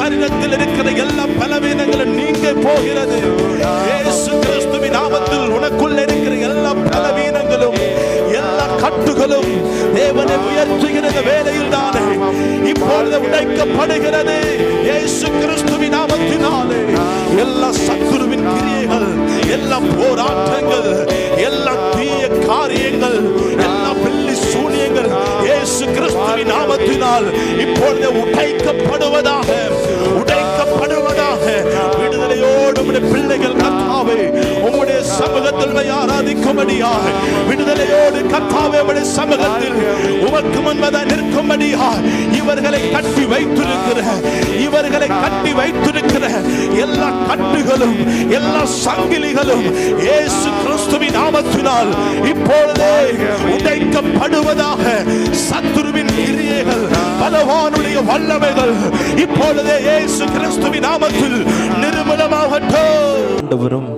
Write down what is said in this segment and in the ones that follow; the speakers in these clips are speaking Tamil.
சரீரத்தில் இருக்கிற எல்லா பலவீனங்களும் நீங்க போகிறது. இயேசு கிறிஸ்துவின் நாமத்தில் உனக்குள்ள இருக்கிற எல்லா பலவீனங்களும் எல்லா கட்டுகளும் தேவனை உயர்த்துகிற வேளையில் தானே இப்பொழுது உடைக்கப்படுகிறது. இயேசு கிறிஸ்துவின் நாமத்தினாலே எல்லா சத்துருவின் கிரியைகள், எல்லா போராட்டங்கள், எல்லா தீய காரியங்கள், எல்லா வெள்ளி சூனியங்கள் இயேசு கிறிஸ்துவின் நாமத்தினால் இப்பொழுது உடைக்கப்படுவதாக, உடைக்கப்படுவதாக. விடுதலையோடு உம்முடைய பிள்ளைகள் கர்த்தாவே உம்முடைய சமூகத்தில் ஆராதிக்கும்படியாக, விடுதலையோடு கர்த்தாவே உம்முடைய சமூகத்தில் உமக்கு முன்பதாக நிற்கும்படியாக இவர்களை கட்டி வைத்திருக்கிற, இவர்களை கட்டி வைத்திருக்கிற எல்லா கட்டுகளும் எல்லா சங்கிலிகளும் இயேசு கிறிஸ்துவின் நாமத்தினால் இப்பொழுதே உடைக்கப்படுவதாக. சத்துருவின் கிரியைகள், பலவானுடைய வல்லமைகள் இப்பொழுதே இயேசு கிறிஸ்துவின் நாமத்தில் நிர்மூலமாகட்டும். ஆண்டவரும்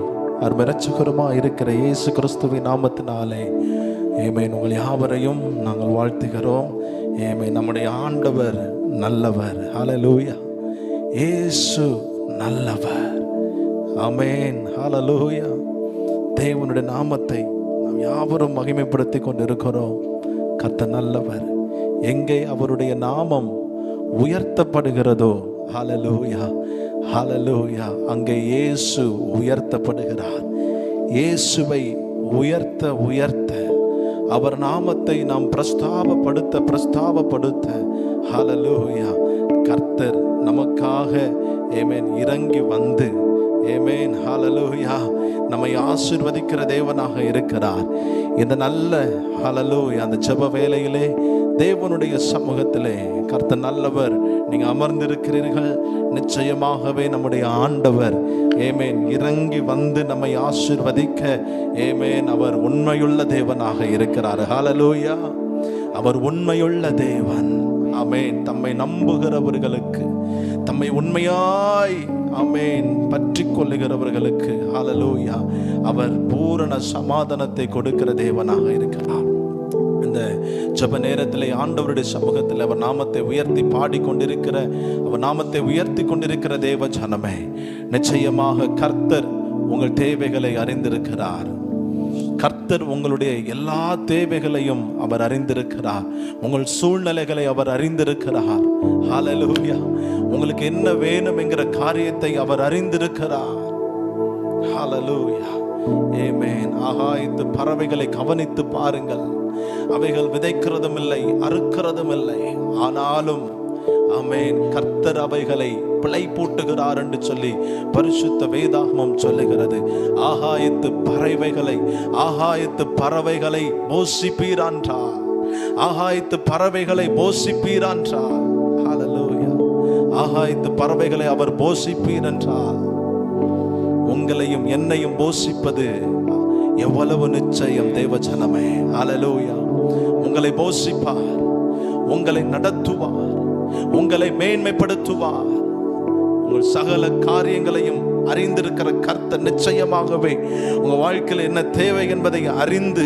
அருமைரட்சகருமாய் இருக்கிற இயேசு கிறிஸ்துவின் நாமத்தினாலே ஆமென். உங்கள் யாவரையும் நாங்கள் வாழ்த்துகிறோம். ஆமென். நம்முடைய ஆண்டவர் நல்லவர். ஹல்லேலூயா. இயேசு நல்லவர். ஆமென். ஹல்லேலூயா. தேவனுடைய நாமத்தை நாம் யாவரும் மகிமைப்படுத்தி கொண்டிருக்கிறோம். கர்த்தர் நல்லவர். எங்கே அவருடைய நாமம் உயர்த்தப்படுகிறதோ, ஹல்லேலூயா, ஹல்லேலூயா, அங்கே இயேசு உயர்த்தப்படுகிறார். இயேசுவை உயர்த்த உயர்த்த அவர் நாமத்தை நாம் பிரஸ்தாபப்படுத்த ஹல்லேலூயா, கர்த்தர் நமக்காக ஆமென் இறங்கி வந்து ஆமென் ஹல்லேலூயா நம்மை ஆசீர்வதிக்கிற தேவனாக இருக்கிறார். இந்த நல்ல ஹல்லேலூயா அந்த ஜெப வேளையிலே தேவனுடைய சமூகத்திலே கர்த்தர் நல்லவர். நீங்க அமர்ந்திருக்கிறீர்கள். நிச்சயமாகவே நம்முடைய ஆண்டவர் ஆமென் இறங்கி வந்து நம்மை ஆசீர்வதிக்க ஆமென் அவர் உண்மையுள்ள தேவனாக இருக்கிறார். ஹல்லேலூயா. அவர் உண்மையுள்ள தேவன். ஆமென். தம்மை நம்புகிறவர்களுக்கு, தம்மை உண்மையாய் ஆமென் பற்றி கொள்ளுகிறவர்களுக்கு ஹல்லேலூயா அவர் பூரண சமாதானத்தை கொடுக்கிற தேவனாக இருக்கிறார். இந்த ஜெப நேரத்திலே ஆண்டவருடைய சமூகத்தில் அவர் நாமத்தை உயர்த்தி பாடிக்கொண்டிருக்கிற, அவர் நாமத்தை உயர்த்தி கொண்டிருக்கிற தேவ ஜனமே, நிச்சயமாக கர்த்தர் உங்கள் தேவைகளை அறிந்திருக்கிறார். கர்த்தர் உங்களுடைய எல்லா தேவைகளையும் அவர் அறிந்திருக்கிறார். உங்கள் சூழ்நிலைகளை அவர் அறிந்திருக்கிறார். ஹல்லேலூயா. உங்களுக்கு என்ன வேணும் என்கிற காரியத்தை அவர் அறிந்திருக்கிறார். ஹல்லேலூயா. ஆமென். ஆகாயத்து பறவைகளை கவனித்து பாருங்கள். அவைகள் விதைக்கிறதும் இல்லை, அறுக்கிறதும் இல்லை, ஆனாலும் ஆமென் கர்த்தர் அவைகளை பிழை பூட்டுகிறார் என்று சொல்லி பரிசுத்த வேதாகமம் சொல்லுகிறது. ஆகாயத்து பறவைகளை போஷிப்பீரான்றார். ஆகாயத்து பறவைகளை போஷிப்பீரான்றார். ஹல்லேலூயா. ஆகாயத்து பறவைகளை அவர் போஷிப்பீர் என்றால் உங்களையும் என்னையும் போஷிப்பது எவ்வளவு நிச்சயம் தேவஜனமே. ஹல்லேலூயா. உங்களை போஷிப்பார், உங்களை நடத்துவார், உங்களை மேன்மைப்படுத்துவார். உங்கள் சகல காரியங்களையும் அறிந்திருக்கிற கர்த்தர் நிச்சயமாகவே உங்க வாழ்க்கையில் என்ன தேவை என்பதை அறிந்து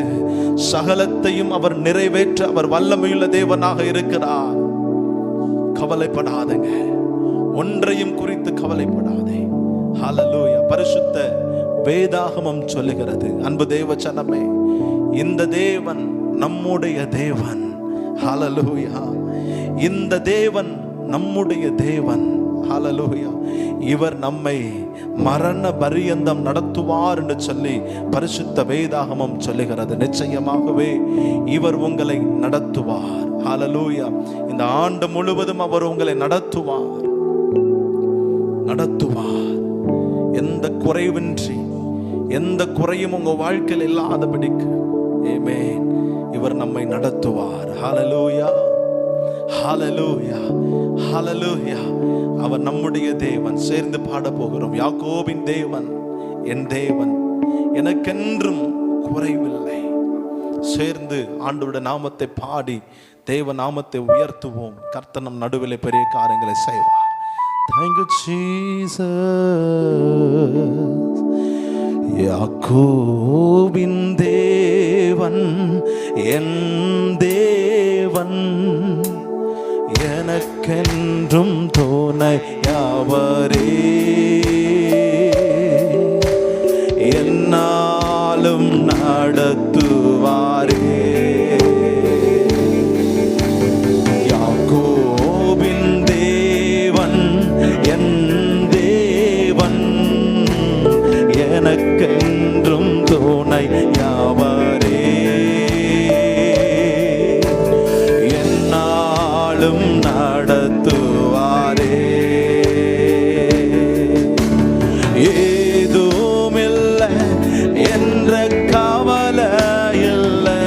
சகலத்தையும் அவர் நிறைவேற்ற அவர் வல்லமையுள்ள தேவனாக இருக்கிறார். கவலைப்படாதங்க, ஒன்றையும் குறித்து கவலைப்படாதே. ஹல்லேலூயா. பரிசுத்த வேதாகமம் சொல்லுகிறது, அன்பு தேவஜனமே, இந்த தேவன் நம்முடைய தேவன். ஹல்லேலூயா. இந்த தேவன் நம்முடைய தேவன். ஹல்லேலூயா. இவர் நம்மை மரண பரியந்தம் நடத்துவார் என்று சொல்லி பரிசுத்த வேதாகமம் சொல்லுகிறது. நிச்சயமாகவே இவர் உங்களை நடத்துவார். ஹல்லேலூயா. இந்த ஆண்டு முழுவதும் அவர் உங்களை நடத்துவார். எந்த குறைவின்றி, எந்த குறையும் உங்க வாழ்க்கையில் இல்லாதபடிக்கு ஆமென் இவர் நம்மை நடத்துவார். ஹல்லேலூயா. ஹல்லேலூயா. ஹல்லேலூயா. அவர் நம்முடைய தேவன். சேர்ந்து பாட போகிறோம். யாக்கோபின் தேவன் என் தேவன், எனக்கென்றும் குறைவில்லை. சேர்ந்து ஆண்டவருடைய நாமத்தை பாடி தேவ நாமத்தை உயர்த்துவோம். கர்த்தர் நம் நடுவில் பெரிய காரியங்களை செய்வார். Thank you Jesus. யாக்கோபின் தேவன் என் தேவன், எனக்கென்றும் துணையவரே, என்னாலும் நடத்துவாரே. யாக்கோபின் தேவன் என் தேவன், எனக்கென்றும் துணையவரே, என்னாலும் நடத்துவாரே. ஏதுமில்லை என்ற கவலை இல்லை,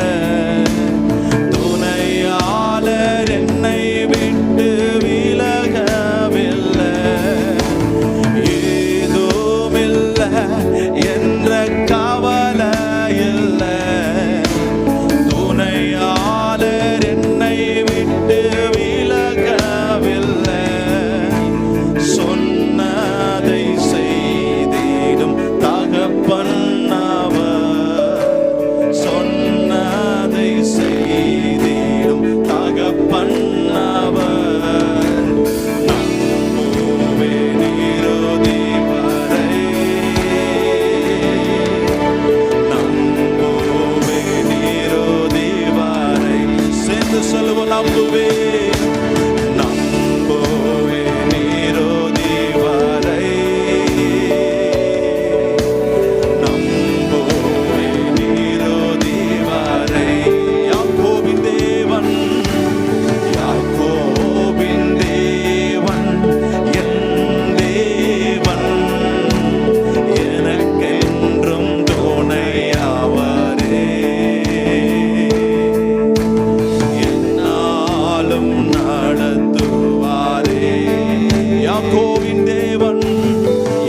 துணையாளர் என்னை விட்டு விலகவில்லை. ஏதுமில்லை என்ற கவலை இல்லை, துணையாளர் என்னை விட்டு விலகவில்லை. சொன்னதை செய்திடும் தகப்பன் அவர், சொன்னதை செய்திடும் தகப்பன் அவர். நம்புவேன் இறுதி வரை, நம்புவேன் இறுதி வரை. சேர்ந்து சொல்லுவோம், நம்புவேன், நம்புவேன் இறுதி வரை, நம்புவேன் இறுதி வரை. யாக்கோபின் தேவன், யாக்கோபின் தேவன் என் தேவன், எனக்கென்றும் துணையவரே, என்னாலும் நடத்துவாரே. யாக்கோபின் தேவன்,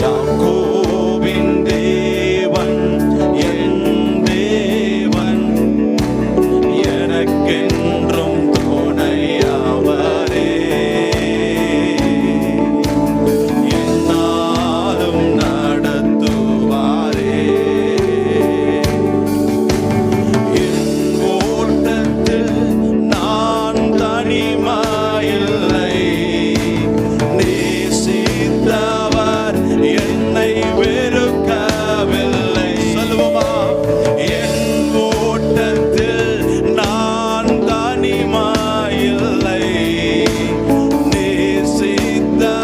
யாக்கோபின் தேவன் என் தேவன், எனக்கென்றும் துணையவரே, என்னாலும் நடத்துவாரே. என் ஓட்டத்தில் நான் தனிமையில்லை, நேசித்தவர் என்னை வெறுக்கவில்லை. சொல்லுவோமா? என் ஓட்டத்தில் நான் தனிமையில்லை, நேசித்தவர்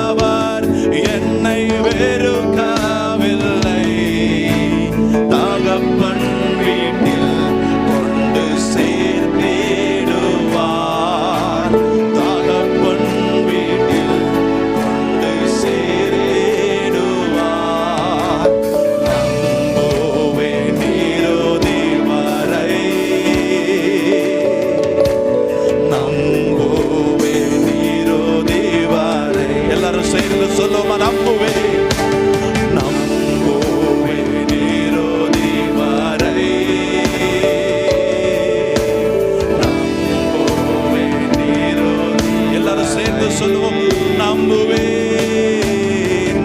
என்னை வெறுக்கவில்லை. தகப்பன் வீட்டில் கொண்டு சேர்த்திடுவார், தகப்பன் வீட்டில் கொண்டு சேரிடுவார். நம்புவேன் இறுதி வரை, நம்புவேன் இறுதி வரை. எல்லாரும் சேர்ந்து சொல்லுமா? நம்புவேன், நம்புவேன் இறுதி வரை, நம்புவேன் இறுதி. எல்லாரும் சேர்ந்து சொல்லுவோம், நம்புவேன்,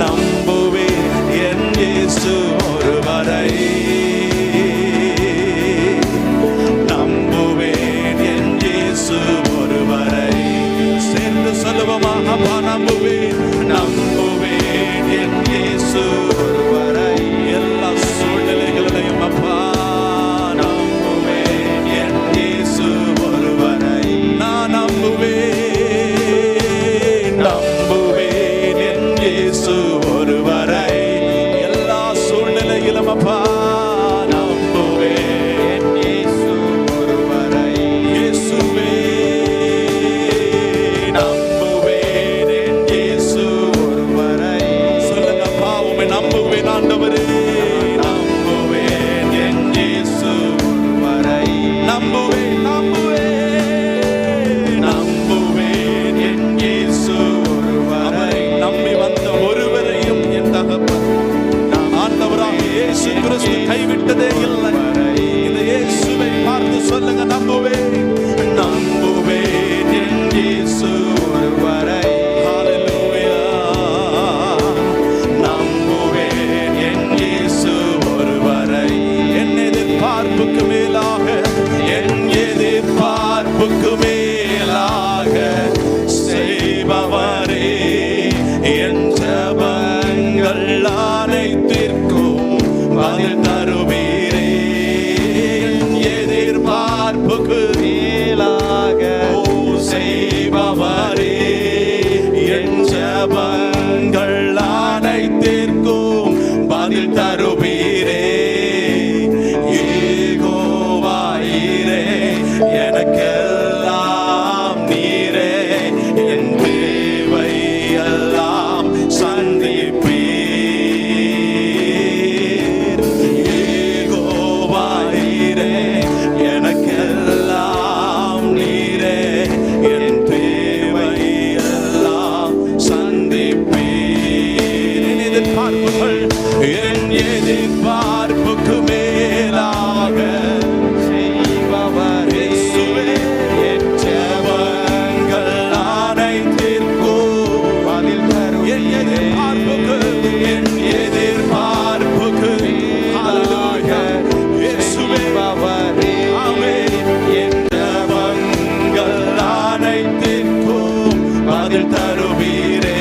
நம்புவேன் என் இயேசு ஒருவரை, நம்புவேன் என் இயேசு ஒருவரை. சேர்ந்து சொல்லுவோமா? அப்பா நம்புவேன், நம்புவேன் என் இயேசு ஒருவரை. எல்லா சூழ்நிலைகளிலையும் அப்பா நம்புவேன் என் இயேசு ஒருவரை. நான் நம்புவேன், நம்புவேன் என் இயேசு ஒருவரை. எல்லா சூழ்நிலையிலும் அப்பா நம்புவேன் என் இயேசு ஒருவரை. இயேசுவே, நம்புவேன் என் இயேசு ஒருவரை. சொல்லுங்க அப்பா, உம்மை செய்பவரே என் ஜெபங்கள் அனைத்திற்கும் பதில் தருவீரே என் எதிர்பார்ப்புக்கு மேலாக செய்பவரே என் ஜெபங்கள் அனைத்திற்கும் பதில் தருவீரே யெகோவாயிரே எனக்கெல்லாம் நீரே என் தேவை எல்லாம் சந்திப்பீர் யெகோவாயிரே எனக்கெல்லாம் நீரே என் தேவை எல்லாம் சந்திப்பீர் என் எதிர்பார்ப்புக்கு மேலாக செய்பவரே என் ஜெபங்கள் அனைத்திற்கும் பதில் தரும் என் எதிர்பார்ப்புக்கு மேலாக செய்பவரே என் ஜெபங்கள் அனைத்திற்கும் பதில் தருவீரே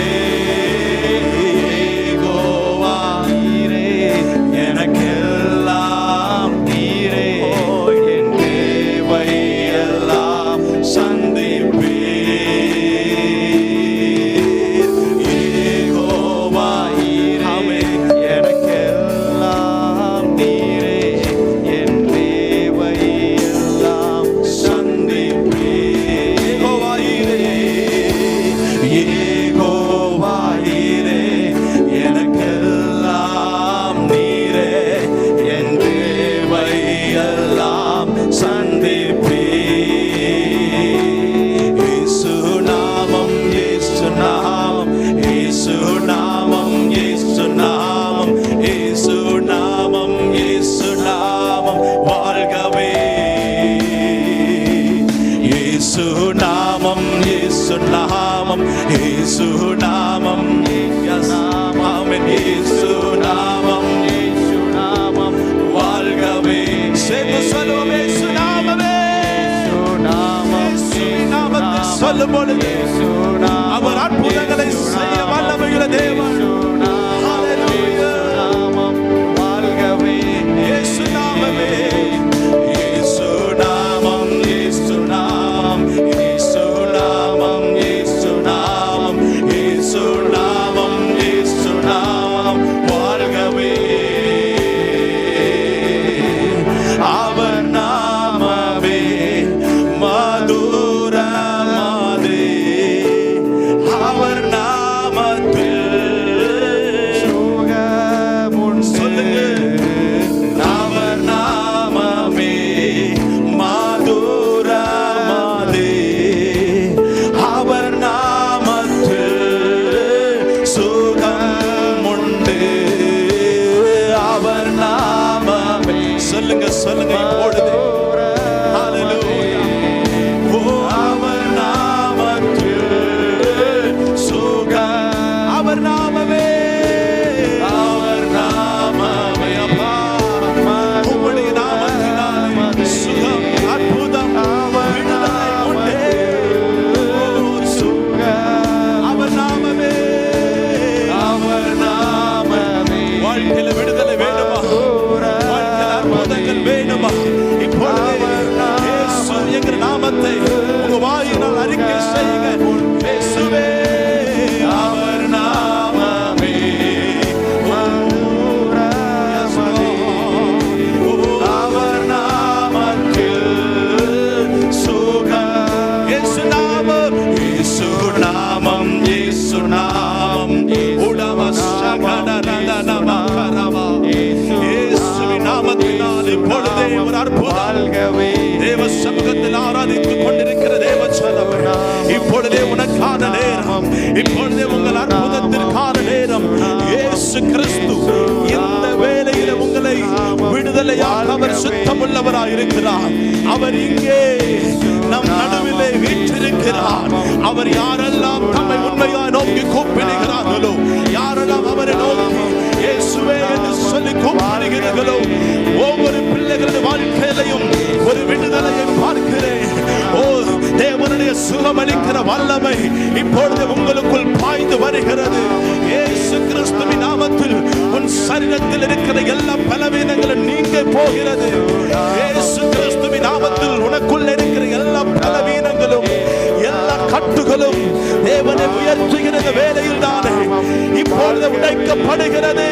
எனக்கெல்லாம் நீரே என் தேவை எல்லாம் சந்திப்பீர் யெகோவாயிரே எனக்கெல்லாம் நீரே என் தேவை எல்லாம் சந்திப்பீர் யெகோவாயிரே எனக்கெல்லாம் நீரே என் தேவை எல்லாம் சந்திப்பீர் இயேசு நாமம் இயேசு நாமம் இயேசு நாமம் இயேசு நாமம் இயேசு நாமம் இயேசு நாமம் வாழ்கவே இயேசு நாமம் இயேசு நாமம் இயேசு நாமம் இயேசு நாமம் இயேசு நாமம் வாழ்கவே சேர்ந்து சொல்லுவோம் இயேசு நாமமே இயேசு நாமத்தை சொல்லும் பொழுது அவர் அற்புதங்களை செய்ய வல்லமையுள்ள தேவன் ஹல்லேலூயா வாழ்கவே இயேசு நாமமே இயேசு நாமம் இயேசு நாமம் இயேசு நாமம் இயேசு நாமம் இயேசு நாமம் இயேசு நாமம் வாழ்கவே அவர் நாமமே மதுரமாதே அவர் நாமத்தில் சொல்லுங்க அவர் நாமமே மதுரமாதே அவர் நாமத்தில் சுகம் உண்டு அவர் நாமமே சொல்லுங்க சொல்லுங்க இப்பொழுது ஹல்லேலூயா ஓ அவர் நாமத்தில் சுகம் அவர் நாமமே அப்பா உம்முடைய நாமத்தினாலே சுகம் அற்புதம் விடுதலை உண்டு ஓ சுகம் அவர் நாமமே வாழ்க்கையில விடுதலை வேண்டுமா வாழ்க்கையில அற்புதங்கள் வேண்டுமா இப்பொழுதே இயேசு என்கிற நாமத்தை உங்க வாயினால் அறிக்கை செய்யுங்க இயேசுவே அவர் நாமமே அவர் நாமத்தில் சுகம் இயேசு நாமம் இயேசு நாமம் இயேசு நாமம் உலவ சகடரதனமகரமா இயேசுவின் நாமத்தினால் இப்பொழுதே ஒரு அற்புதம் தேவ சமூகத்தில் ஆராதித்துக் கொண்டிருக்கிற தேவ சனமே இப்பொழுதே உனக்கான நேரம் இப்பொழுதே உங்கள் அற்புதத்திற்கான நேரம் இயேசு கிறிஸ்து இந்த வேளையில உங்களை விடுதலையாக அவர் சுத்தமுள்ளவராய் இருக்கிறார் அவர் இங்கே நம் நடுவிலே வீற்றிருக்கிறார் அவர் யாரெல்லாம் தம்மை உண்மையாய் நோக்கி கூப்பிடுகிறார்களோ யாரெல்லாம் அவரை நோக்கி இயேசுவே என்று சொல்லி கூப்பிடுகிறார்களோ ஒவ்வொரு பிள்ளைகளுடைய வாழ்க்கையிலையும் ஒரு விடுதலையை பார்க்கிறேன் ஓ தேவனுடைய சுகமளிக்கிற வல்லமை இப்பொழுது உங்களுக்குள் பாய்ந்து வருகிறது. இயேசு கிறிஸ்துவின் நாமத்தில் உன் சரீரத்தில் இருக்கிற எல்லா பலவீனங்களும் நீங்க போகிறது. இயேசு கிறிஸ்துவின் நாமத்தில் உனக்குள்ள இருக்கிற எல்லா பலவீனங்களும் எல்லா கட்டுகளும் தேவனை உயர்த்துகிற வேளையில் தானே இப்பொழுது உடைக்கப்படுகிறது.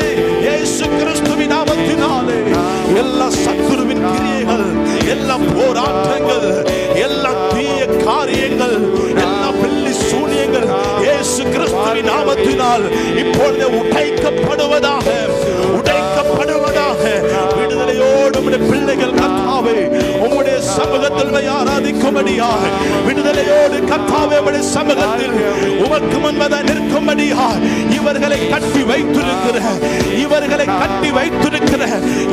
இயேசு கிறிஸ்துவின் நாமத்தினாலே எல்லா சத்துருவின் கிரியைகள், எல்லா போராட்டங்கள், எல்லா தீய காரியங்கள், எல்லா வெள்ளி சூனியங்கள் இயேசு கிறிஸ்துவின் நாமத்தினால் இப்பொழுது உடைக்கப்படுவதாக, உடைக்கப்படுவதாக. விடுதலையோடு உம்முடைய பிள்ளைகள் கர்த்தாவே உம்முடைய சமூகத்தில் ஆராதிக்கும்படியாக, விடுதலையோடு கர்த்தாவே உம்முடைய சமூகத்தில் உமக்கு முன்பதாக நிற்கும்படியாக இவர்களை கட்டி வைத்திருக்கிற, இவர்களை கட்டி வைத்திருக்கிற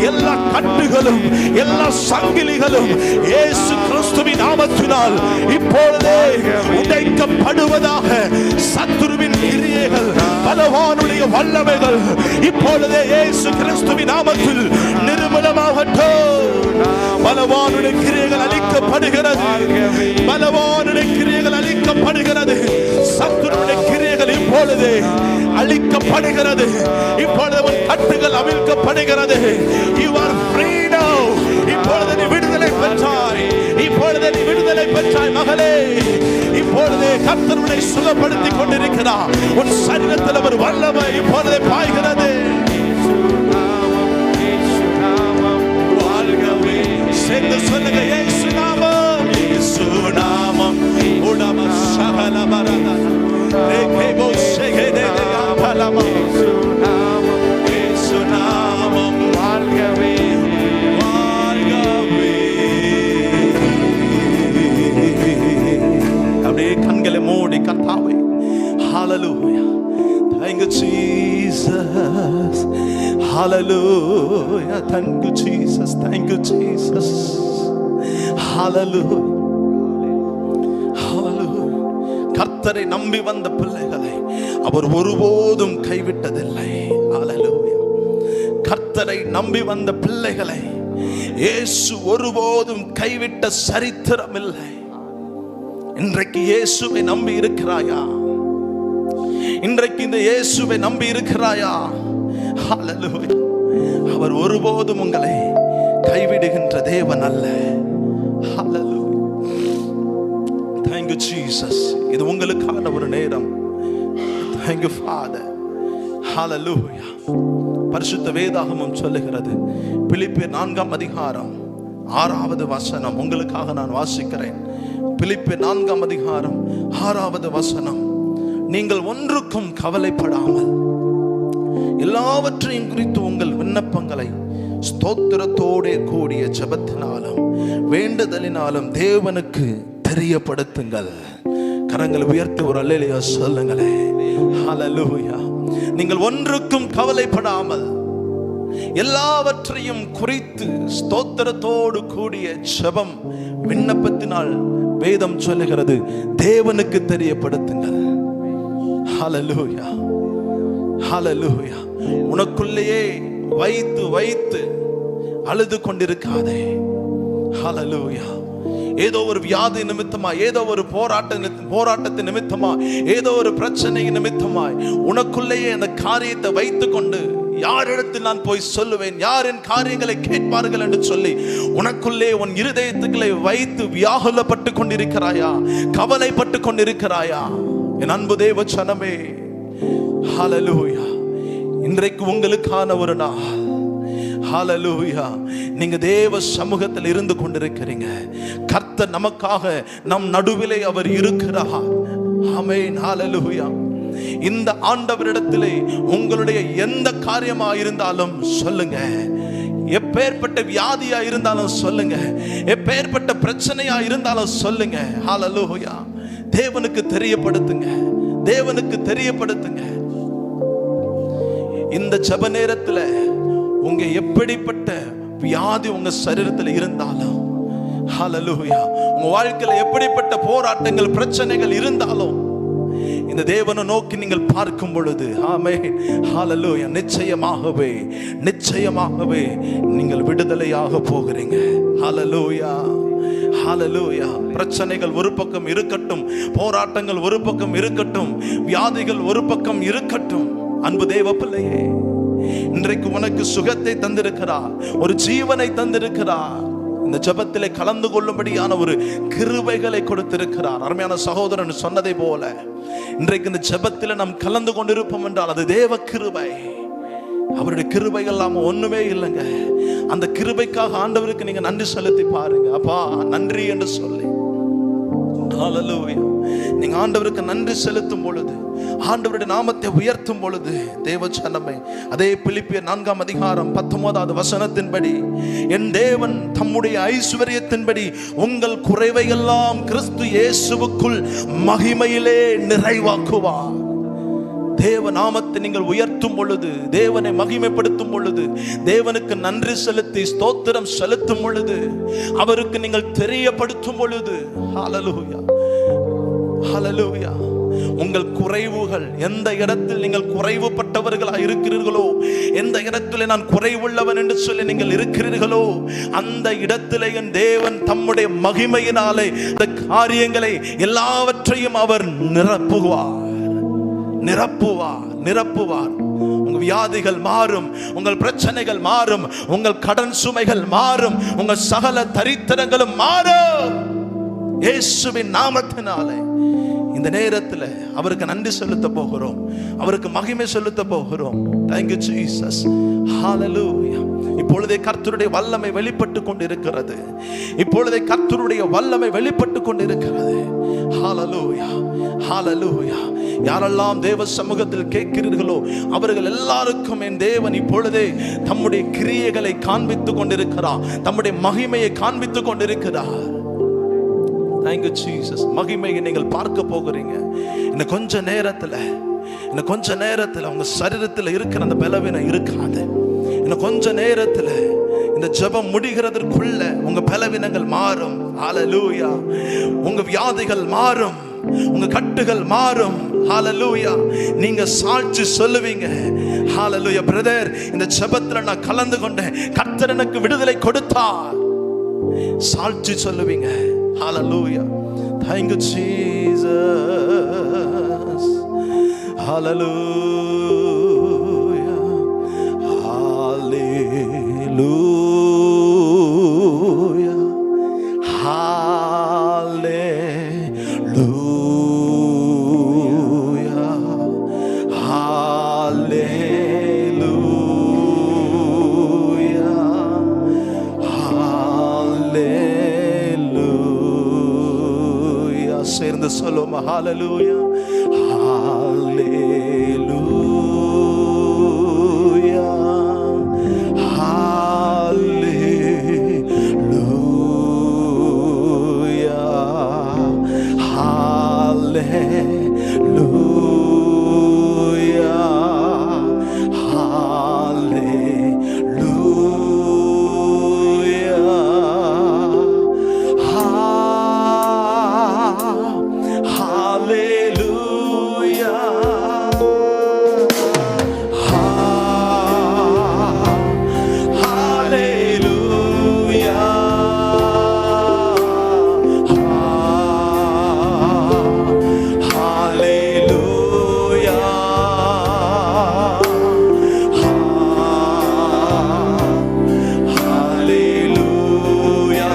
எல்லா கட்டுகளும் எல்லா சங்கிலிகளும் இயேசு கிறிஸ்துவின் நாமத்தினால் இப்பொழுதே உடைக்கப்படுவதாக. சத்துருவின் கிரியைகள், பலவானுடைய வல்லமைகள் இப்பொழுதே இயேசு கிறிஸ்துவின் நாமத்தில் நிர்மூலமாகட்டும். பலவானுடைய கிரியைகள் அழிக்கப்படுகிறது, பலவானுடைய கிரியைகள் அழிக்கப்படுகிறது. சத்துருவின் கிரியைகள் இப்பொழுது அழிக்கப்படுகிறது. இப்பொழுது உன் கட்டுகள் அவிழ்க்கப்படுகிறது. You are free now. இப்பொழுது நீ விடுதலை பெற்றாய், இப்பொழுது நீ விடுதலை பெற்றாய் மகளே. இப்பொழுது கர்த்தர் உன்னை சுகப்படுத்திக் கொண்டிருக்கிறார். உன் சரீரத்தில் ஒரு வல்லமை இப்பொழுது பாய்கிறது. வாழ்கவே சேர்ந்து சொல்லுங்க, இயேசு நாமம், இயேசு நாமம். உடம சகல மரத ரேகேபோ ஷெகேதே ஆபலமா. இயேசு நாமம், வாழ்கவே வாழ்கவே. அப்படியே கண்களை மூடி கர்த்தாவே, ஹalleluya, thank you Jesus, hallelujah, thank you Jesus, thank you Jesus, hallelujah, hallelujah. கர்த்தரை நம்பி வந்த பிள்ளைகளை அவர் ஒருபோதும் கைவிட்டதில்லை. ஹalleluya. கர்த்தரை நம்பி வந்த பிள்ளைகளை இயேசு ஒருபோதும் கைவிட்ட சரித்திரம் இல்லை. இன்றைக்கு இயேசுவை நம்பி இருக்கிறாயா? இன்றைக்கு இந்த இயேசுவை நம்பி இருக்கிறாயா? ஹalleluya. அவர் ஒருபோதும் உங்களை கைவிடுகின்ற தேவன் அல்ல. ஹalleluya. Thank you Jesus. இது உங்களுக்கான ஒரு நேரம். Thank you Father. Hallelujah. பரிசுத்த வேதாகமம் சொல்லுகிறது, பிலிப்பியர் 4ஆம் அதிகாரம் 6வது வசனம் உங்களுக்காக நான் வாசிக்கிறேன். பிலிப்பியர் 4ஆம் அதிகாரம் 6வது வசனம். நீங்கள் ஒன்றுக்கும் கவலைப்படாமல் எல்லாவற்றையும் குறித்து உங்கள் விண்ணப்பங்களை ஸ்தோத்திரத்தோடு கூடிய ஜெபத்தினாலும் வேண்டுதலினாலும் தேவனுக்கு தெரியப்படுத்துங்கள். கரங்களை உயர்த்தி ஒரு அல்லேலூயா சொல்லுங்களே. ஹalleluya. நீங்கள் ஒன்றுக்கும் கவலைப்படாமல் எல்லாவற்றையும் குறித்து ஸ்தோத்திரத்தோடு கூடிய ஜெபம் விண்ணப்பத்தினால் வேதம் சொல்லுகிறது தேவனுக்கு தெரியப்படுத்துங்கள். ஹalleluya, ஹalleluya. உனக்குள்ளேயே வைத்து வைத்து அழுது கொண்டிருக்காதே. ஹalleluya. ஏதோ ஒரு வியாதி நிமித்தமா, ஏதோ ஒரு போராட்டத்தின் நிமித்தமா, ஏதோ ஒரு பிரச்சனை நிமித்தமாய் உனக்குள்ளேயே அந்த காரியத்தை வைத்து கொண்டு யாரிடத்தில் நான் போய் சொல்லுவேன், யார் என் காரியங்களை கேட்பார்கள் என்று சொல்லி உனக்குள்ளே உன் இருதயத்துக்களை வைத்து வியாகுலப்பட்டு கொண்டிருக்கிறாயா? கவலைப்பட்டு கொண்டிருக்கிறாயா? என் அன்பு தேவ ஜனமே, ஹalleluya. இன்றைக்கு உங்களுக்கான ஒரு நாள். ஹalleluya. நீங்க தேவ சமூகத்தில் இருந்து கொண்டிருக்கிறீங்க. கர்த்தர் நமக்காக நம் நடுவிலே அவர் இருக்கிறார். ஆமென். ஹalleluya. இந்த ஆண்டவரிடத்திலே உங்களுடைய எந்த காரியமா இருந்தாலும் சொல்லுங்க. எப்பேற்பட்ட வியாதியா இருந்தாலும் சொல்லுங்க, எப்பேற்பட்ட பிரச்சனையா இருந்தாலும் சொல்லுங்க. ஹalleluya. தேவனுக்கு தெரியப்படுத்துங்க, தேவனுக்கு தெரியப்படுத்துங்க. இந்த ஜெப நேரத்துல உங்க எப்படிப்பட்ட வியாதி உங்க சரீரத்தில் இருந்தாலும், ஹalleluya, உங்க வாழ்க்கையில எப்படிப்பட்ட போராட்டங்கள் பிரச்சனைகள் இருந்தாலும் இந்த தேவனை நோக்கி நீங்கள் பார்க்கும் பொழுது, ஆமென், ஹalleluya, நிச்சயமாகவே நிச்சயமாகவே நீங்கள் விடுதலையாக போகிறீங்க. ஹalleluya, ஹalleluya. பிரச்சனைகள் ஒரு பக்கம் இருக்கட்டும், போராட்டங்கள் ஒரு பக்கம் இருக்கட்டும், வியாதிகள் ஒரு பக்கம் இருக்கட்டும், அன்பு தேவ பிள்ளையே, இன்றைக்கு உனக்கு சுகத்தை தந்திருக்கிறார், ஒரு ஜீவனை தந்திருக்கிறார். இந்த ஜெபத்திலே கலந்து கொள்ளும்படியான ஒரு கிருபைகளை கொடுத்திருக்கிறார். அருமையான சகோதரன் சொன்னதை போல இன்றைக்கு இந்த ஜெபத்திலே நாம் கலந்து கொண்டிருப்போம் என்றால் அது தேவ கிருபை. அவருடைய கிருபைகள் எல்லாம் ஒண்ணுமே இல்லைங்க. அந்த கிருபைக்காக ஆண்டவருக்கு நீங்க நன்றி செலுத்தி பாருங்க. அப்பா நன்றி என்று சொல்லி, ஹalleluya, நீங்க ஆண்டவருக்கு நன்றி செலுத்தும் பொழுது, ஆண்டவருடைய நாமத்தை உயர்த்தும் பொழுது, தேவ ஜனமே, அதே பிலிப்பியர் 4ஆம் அதிகாரம் 19வது வசனத்தின்படி, என் தேவன் தம்முடைய ஐஸ்வரியத்தின்படி உங்கள் குறைவையெல்லாம் கிறிஸ்து இயேசுவுக்குள் மகிமையிலே நிறைவாக்குவார். தேவ நாமத்தை நீங்கள் உயர்த்தும் பொழுது, தேவனை மகிமைப்படுத்தும் பொழுது, தேவனுக்கு நன்றி செலுத்தி ஸ்தோத்திரம் செலுத்தும் பொழுது, அவருக்கு நீங்கள் தெரியப்படுத்தும் பொழுது, ஹalleluya, ஹalleluya, உங்கள் குறைவுகள், எந்த இடத்தில் நீங்கள் குறைவுபட்டவர்களாக இருக்கிறீர்களோ, எந்த இடத்தில் நான் குறைவுள்ளவன் என்று சொல்லி நீங்கள் இருக்கிறீர்களோ, அந்த இடத்திலே என் தேவன் தம்முடைய மகிமையினாலே இந்த காரியங்களை எல்லாவற்றையும் அவர் நிரப்புவார், நிரப்புவார், நிரப்புவார். உங்கள் வியாதிகள் மாறும், உங்கள் பிரச்சனைகள் மாறும், உங்கள் கடன் சுமைகள் மாறும், உங்கள் சகல தரித்திரங்களும் மாறும் இயேசுவின் நாமத்தினாலே. இந்த நேரத்தில் அவருக்கு நன்றி செலுத்த போகிறோம், அவருக்கு மகிமை செலுத்த போகிறோம். Thank you Jesus, hallelujah. இப்பொழுதே கர்த்தருடைய வல்லமை வெளிப்பட்டு கொண்டிருக்கிறது, இப்பொழுதே கர்த்தருடைய வல்லமை வெளிப்பட்டு கொண்டிருக்கிறது. ஹalleluya, ஹalleluya. யாரெல்லாம் தேவ சமூகத்தில் கேட்கிறீர்களோ அவர்கள் எல்லாருக்கும் என் தேவன் இப்பொழுதே தம்முடைய கிரியைகளை காண்பித்துக் கொண்டிருக்கிறார், தம்முடைய மகிமையை காண்பித்துக் கொண்டிருக்கிறார். Thank you Jesus. மகிமையை நீங்கள் பார்க்க போகிறீங்க. இன்னும் கொஞ்ச நேரத்தில் உங்க சரீரத்தில் இருக்கிற அந்த பலவீனம் இருக்காது. இன்னும் கொஞ்ச நேரத்தில் இந்த ஜெபம் முடிகிறதற்குள்ள உங்க பலவீனங்கள் மாறும். ஹalleluya. உங்க வியாதிகள் மாறும், உங்க கட்டுகள் மாறும். ஹalleluya. நீங்க சாட்சி சொல்லுவீங்க. ஹalleluya. பிரதர், இந்த ஜெபத்துல நான் கலந்து கொண்டேன், கர்த்தர் எனக்கு விடுதலை கொடுத்தார், சாட்சி சொல்லுவீங்க. Hallelujah. Thank you Jesus. Hallelujah. Hallelujah. Hallelujah. Hallelujah. Hallelujah. சேர்ந்து சொல்லுமா, ஹalleluya, ஹalleluya, ஹalleluya, ஹalleluya,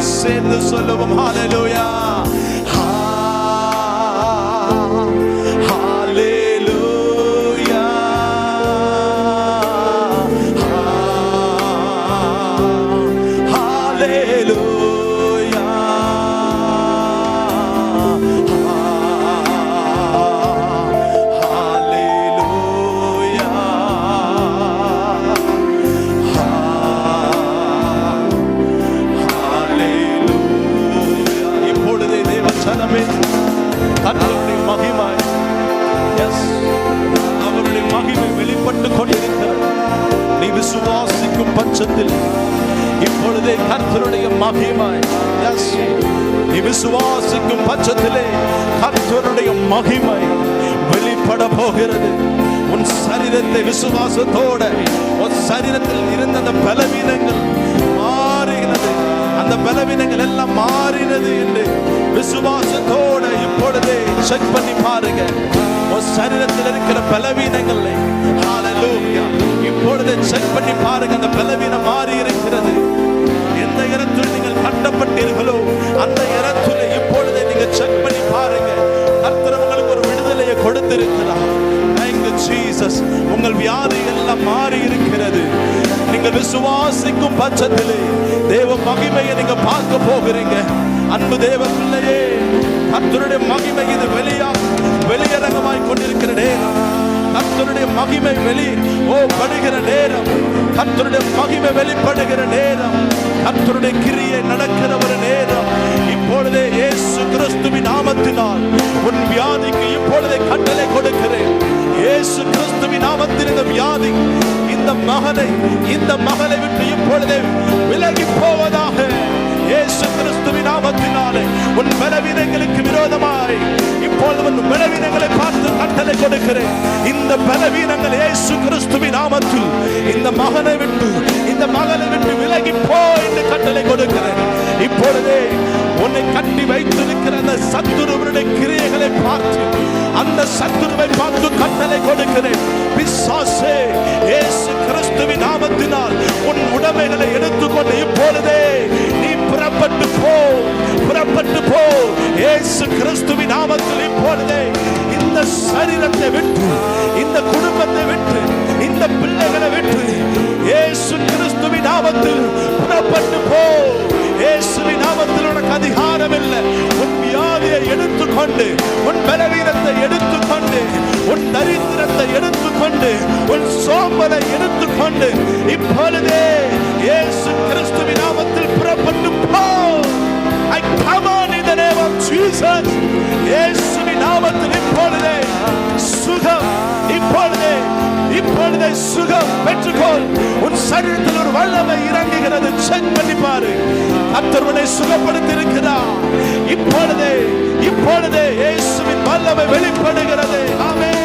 சொல்லுவோம். ஹalleluya, ஹalleluya, ஹalleluya, அவருடைய மகிமை, அவருடைய மகிமை வெளிப்பட்டு கொண்டிருக்கிறது. நீ விசுவாசிக்கும் பட்சத்தில் இப்பொழுதே கர்த்தருடைய மகிமை, நீ விசுவாசிக்கும் பட்சத்திலே கர்த்தருடைய மகிமை வெளிப்பட போகிறது. உன் சரீரத்தை விசுவாசத்தோட, உன் சரீரத்தில் இருந்த அந்த பலவீனங்கள் மாறுகிறது. அந்த அந்த பலவீனங்கள் எல்லாம் மாறினது என்று விசுவாசத்தோட இப்பொழுதே செக் பண்ணி பாருங்க. உன் சரீரத்தில் இருக்கிற பலவீனங்களை ஹalleluya இப்பொழுதே செக் பண்ணி பாருங்க. அந்த பலவீனம் மாறி இருக்கிறது. எந்த இடத்தில் நீங்கள் கட்டப்பட்டீர்களோ அந்த இடத்துல இப்பொழுதே நீங்க செக் பண்ணி பாருங்க. கர்த்தர் உங்களுக்கு ஒரு விடுதலையை கொடுத்திருக்கிறார். Thank you Jesus. உங்கள் வியாதி எல்லாம் மாறி இருக்கிறது. நீங்கள் விசுவாசிக்கும் பட்சத்திலே தேவ மகிமையை நீங்க பார்க்க போகிறீங்க. அன்பு தேவ பிள்ளையே, கர்த்தருடைய மகிமை இது வெளியரங்கமாய் கொண்டிருக்கிற நேரம். கர்த்தருடைய மகிமை படுகிற நேரம். கர்த்தருடைய மகிமை வெளிப்படுகிற நேரம். கர்த்தருடைய கிரியை நடக்கிற ஒரு நேரம். இப்பொழுதே இயேசு கிறிஸ்துவின் நாமத்தினால் உன் வியாதிக்கு இப்பொழுதே கட்டளை கொடுக்கிறேன். இயேசு கிறிஸ்துவின் நாமத்தில் இந்த வியாதி இந்த மகளை விட்டு இப்பொழுதே விலகி போவதாக. இயேசு கிறிஸ்துவின் நாமத்தினாலே உன் பலவீனங்களுக்கு விரோதமாய் இப்பொழுது உன் பலவீனங்களை பார்த்து கட்டளை கொடுக்கிறேன். இந்த பலவீனங்கள் இயேசு கிறிஸ்துவின் நாமத்தில் இந்த மகனை விட்டு விலகி போ என்று கட்டளை கொடுக்கிறேன். இப்பொழுதே உன்னை கட்டி வைத்திருக்கிற அந்த சத்துருவனுடைய கிரியைகளை பார்த்து அந்த சத்துருவை பார்த்து கட்டளை கொடுக்கிறேன். பிசாசே, இயேசு கிறிஸ்துவின் நாமத்தினால் உன் உடைமைகளை எடுத்துக்கொண்டு இப்பொழுதே நீ புறப்பட்டு போ. இயேசு கிறிஸ்துவின் நாமத்தில் இப்பொழுதே இந்த சரீரத்தை விட்டு, இந்த குடும்பத்தை விட்டு, இந்த பிள்ளைகளை விட்டு இயேசு கிறிஸ்துவின் நாமத்தில் புறப்பட்டு போ. இயேசுவின் நாமத்தில் உனக்கு அதிகாரம் இல்லை. உன் வியாதியை எடுத்துக்கொண்டு, உன் பலவீனத்தை எடுத்துக்கொண்டு, உன் தரித்திரத்தை எடுத்துக்கொண்டு, உன் சோம்பலை எடுத்துக்கொண்டு இப்பொழுதே இயேசு கிறிஸ்துவின் நாமத்தில் புறப்பட்டு போ. I come on in the name of Jesus. இயேசுவின் நாமத்தில் இப்பொழுதே சுகம், இப்பொழுதே சுகம் பெற்றுக்கொள். உன் சரீரத்தில் ஒரு வல்லமை இறங்குகிறது. செக் பண்ணி பாரு. கர்த்தர் உன்னை சுகப்படுத்தி இருக்கிறார். இப்பொழுதே இயேசுவின் வல்லமை வெளிப்படுகிறது. ஆமென்.